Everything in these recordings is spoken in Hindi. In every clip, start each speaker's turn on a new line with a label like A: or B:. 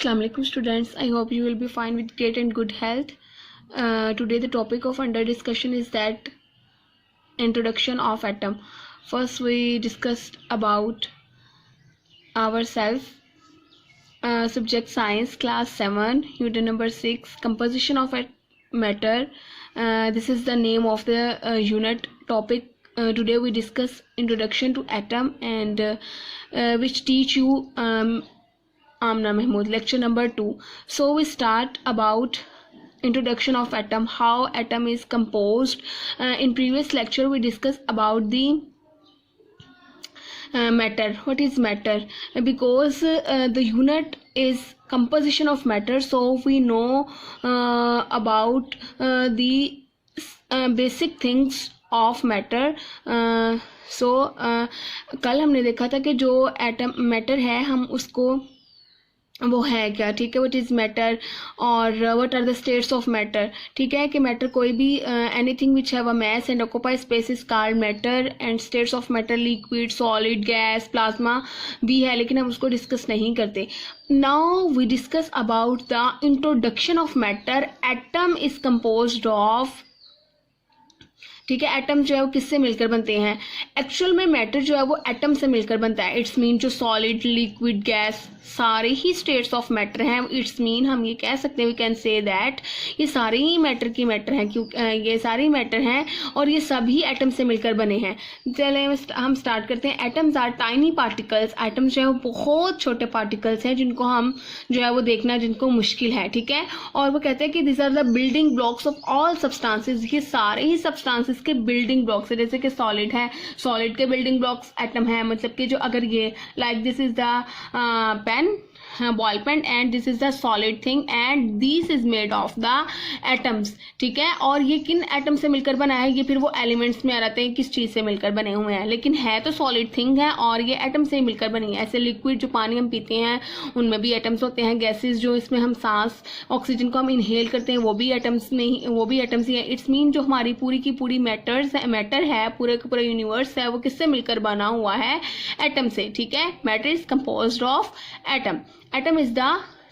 A: Assalamu alaikum students. I hope you will be fine with great and good health. Today the topic of under discussion is that introduction of atom. First we discussed about ourselves. Subject science class 7 unit number 6 composition of matter. This is the name of the unit topic. Today we discuss introduction to atom and which teach you Amna Mahmood, lecture number 2. So we start about introduction of atom, how atom is composed. In previous lecture we discussed about the matter. What is matter? Because the unit is composition of matter, so we know about the basic things of matter. कल हमने देखा था कि जो एटम मैटर है हम उसको वो है क्या, ठीक है, व्हाट इज़ मैटर और what are the states of matter. ठीक है कि मैटर कोई भी anything which have a mass and occupy space is called matter and states of matter liquid solid gas plasma भी है, लेकिन हम उसको डिस्कस नहीं करते. Now we discuss about the introduction of matter. Atom is composed of, ठीक है, एटम जो है वो किससे मिलकर बनते हैं. एक्चुअल में मैटर जो है वो एटम से मिलकर बनता है. इट्स मीन जो सॉलिड लिक्विड गैस सारे ही स्टेट्स ऑफ मैटर हैं. इट्स मीन हम ये कह सकते हैं, वी कैन से दैट ये सारे ही मैटर की मैटर हैं, क्योंकि ये सारे मैटर हैं और ये सभी एटम से मिलकर बने हैं. चले हम स्टार्ट करते हैं. Atoms are tiny particles. Atoms जो है वो बहुत छोटे पार्टिकल्स हैं जिनको हम जो है वो देखना जिनको मुश्किल है. ठीक है, और वो कहते हैं कि this are the building blocks of all substances. ये सारे ही सब्सटेंसेस के बिल्डिंग ब्लॉक्स है. जैसे कि सॉलिड है, सॉलिड के बिल्डिंग ब्लॉक्स एटम है. मतलब कि जो अगर ये like this is the pen, ball pen and this is the solid thing and this is made of the atoms. ठीक है, और ये किन एटम से मिलकर बना है, ये फिर वो एलिमेंट्स में आ जाते हैं किस चीज़ से मिलकर बने हुए हैं, लेकिन है तो सॉलिड थिंग है और ये एटम से ही मिलकर बनी है. ऐसे लिक्विड जो पानी हम पीते हैं उनमें भी एटम्स होते हैं. गैसेज जो इसमें हम सांस ऑक्सीजन को हम इनहेल करते हैं वो भी एटम्स में ही, वो भी एटम्स ही है. इट्स मीन जो हमारी पूरी की पूरी मैटर है, पूरे का पूरा यूनिवर्स है, वो किससे मिलकर बना हुआ है, एटम से. ठीक है, matter is composed of atom. Atom is the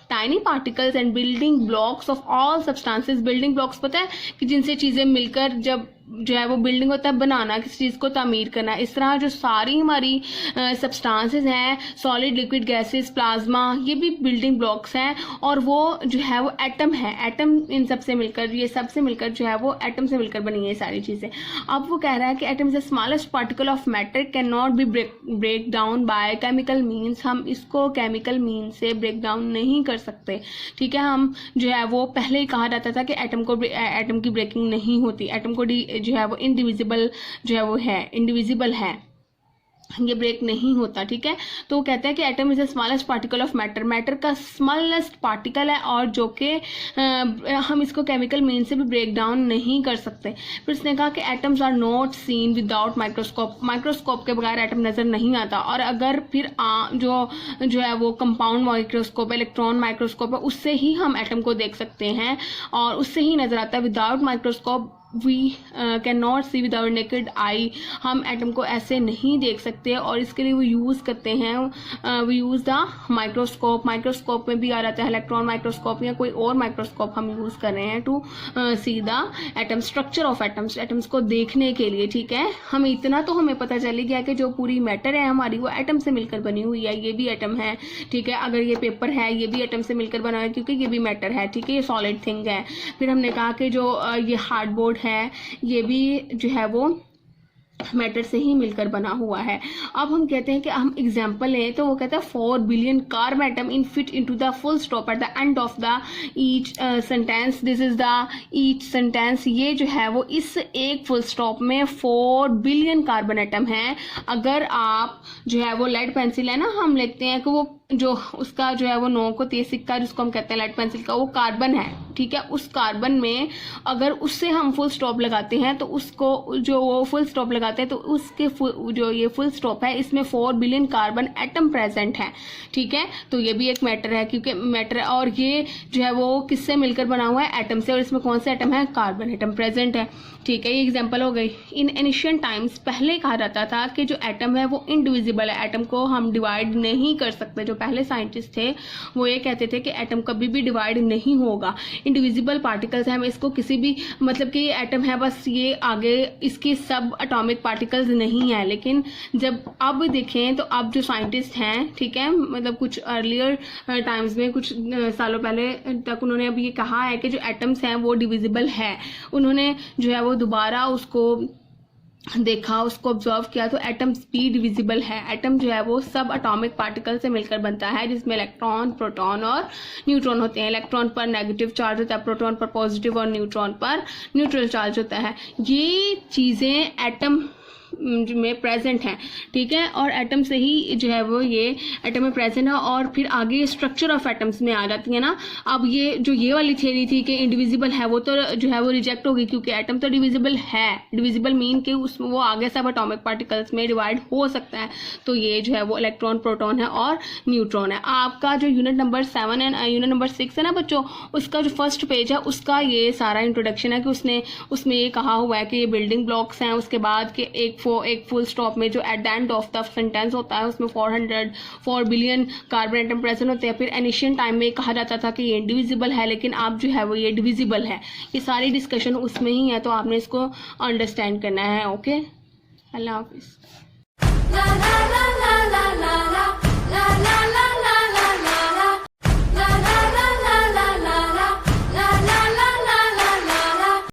A: tiny particles and building blocks of all substances. building blocks पता है कि जिनसे चीज़ें मिलकर जब जो है वो बिल्डिंग होता है, बनाना, किसी चीज़ को तामीर करना. इस तरह जो सारी हमारी सब्सटेंसेस हैं, सॉलिड लिक्विड गैसेस प्लाज्मा, ये भी बिल्डिंग ब्लॉक्स हैं और वो जो है वो एटम है. एटम इन सब से मिलकर, ये सब से मिलकर जो है वो एटम से मिलकर बनी है ये सारी चीज़ें. अब वो कह रहा है कि atom is the smallest particle of matter can not be break down by chemical means. हम इसको केमिकल मीन से ब्रेक डाउन नहीं कर सकते. ठीक है, हम जो है वो पहले ही कहा जाता था कि एटम की ब्रेकिंग नहीं होती, एटम को जो है वो इंडिविजिबल जो है वो है, इंडिविजिबल है, ये ब्रेक नहीं होता. ठीक है, तो वो कहते हैं कि atom is the smallest particle of matter. Matter का स्मॉलेस्ट पार्टिकल है और जो कि हम इसको केमिकल मीन से भी ब्रेक डाउन नहीं कर सकते. फिर उसने कहा कि atoms are not seen without microscope. Microscope के बगैर एटम नज़र नहीं आता. और अगर फिर जो है वो कंपाउंड माइक्रोस्कोप, इलेक्ट्रॉन माइक्रोस्कोप है, उससे ही हम एटम को देख सकते हैं और उससे ही नज़र आता है. Without microscope we can not see with our naked eye. हम एटम को ऐसे नहीं देख सकते और इसके लिए वो यूज़ करते हैं, we use the microscope. Microscope में भी आ जाता है इलेक्ट्रॉन माइक्रोस्कोप या कोई और माइक्रोस्कोप हम यूज़ कर रहे हैं to see the atom, structure of atoms, atoms को देखने के लिए. ठीक है, हमें इतना तो हमें पता चल गया कि जो पूरी मैटर है हमारी वो एटम से मिलकर बनी हुई है. ये भी एटम है. ठीक है, अगर ये पेपर है ये भी एटम से मिलकर बना है क्योंकि ये भी मैटर है. ठीक है, ये सॉलिड थिंग है. फिर हमने कहा कि जो ये हार्डबोर्ड है ये भी जो है वो मैटर से ही मिलकर बना हुआ है. अब हम कहते हैं कि हम एग्जाम्पल लें तो वो कहता है 4 billion carb atom in fit into the full stop at the end of the each sentence. This is the each sentence. ये जो है वो इस एक फुल स्टॉप में 4 बिलियन कार्बन एटम हैं. अगर आप जो है वो लेड पेंसिल है ना, हम लिखते हैं कि वो जो उसका जो है वो नोक होती है, सिक्का जिसको हम कहते हैं लेड पेंसिल का, वो कार्बन है. ठीक है, उस कार्बन में अगर उससे हम फुल स्टॉप लगाते हैं तो उसको जो वो फुल स्टॉप लगाते जाता है तो उसके जो ये फुल स्टॉप है इसमें 4 बिलियन कार्बन एटम प्रेजेंट है, ठीक है। तो ये भी एक मैटर है, क्योंकि मैटर और ये जो है वो किससे मिलकर बना हुआ है, एटम से, और इसमें कौन सा एटम है, कार्बन एटम प्रेजेंट है, ठीक है। ये एग्जांपल हो गई। इन एंशिएंट टाइम्स पहले कहा जाता था कि जो एटम है वो इनडिविजिबल है, एटम को हम डिवाइड नहीं कर सकते। जो पहले साइंटिस्ट थे वो ये कहते थे कि एटम कभी भी डिवाइड नहीं होगा, इंडिविजिबल पार्टिकल्स है, हम इसको किसी भी मतलब कि ये एटम है बस, ये आगे इसके सब एटॉमिक पार्टिकल्स नहीं है। लेकिन जब अब देखें तो अब जो साइंटिस्ट हैं, ठीक है, मतलब कुछ अर्लियर टाइम्स में, कुछ सालों पहले तक उन्होंने अब ये कहा है कि जो एटम्स हैं वो डिविजिबल है। उन्होंने जो है वो दोबारा उसको देखा, उसको ऑब्जर्व किया, तो एटम्स भी डिविजिबल है। एटम जो है वो सब एटॉमिक पार्टिकल से मिलकर बनता है, जिसमें इलेक्ट्रॉन, प्रोटॉन और न्यूट्रॉन होते हैं। इलेक्ट्रॉन पर नेगेटिव चार्ज होता है, प्रोटॉन पर पॉजिटिव और न्यूट्रॉन पर न्यूट्रल चार्ज होता है। ये चीज़ें एटम में प्रेजेंट है, ठीक है, और एटम से ही जो है वो ये एटम में प्रेजेंट है। और फिर आगे स्ट्रक्चर ऑफ एटम्स में आ जाती है ना। अब ये जो ये वाली थ्योरी थी कि इंडिविजिबल है वो तो जो है वो रिजेक्ट होगी, क्योंकि एटम तो डिविजिबल है। डिविजिबल मीन कि उसमें वो आगे सब एटॉमिक पार्टिकल्स में डिवाइड हो सकता है। तो ये जो है वो इलेक्ट्रॉन, प्रोटॉन है और न्यूट्रॉन है। आपका जो unit number 7 and unit number 6 है ना बच्चों, उसका जो फर्स्ट पेज है उसका ये सारा इंट्रोडक्शन है कि उसमें ये कहा हुआ है कि ये बिल्डिंग ब्लॉक्स हैं। उसके बाद के एक फुल स्टॉप में जो at the end of the sentence होता है उसमें 4 बिलियन कार्बन एटम प्रेजेंट होते हैं। फिर एनिशियन टाइम में कहा जाता था कि ये इंडिविजिबल है, लेकिन अब जो है वो ये डिविजिबल है। ये सारी डिस्कशन उसमें ही है, तो आपने इसको अंडरस्टैंड करना है। ओके, अल्लाह हाफिज।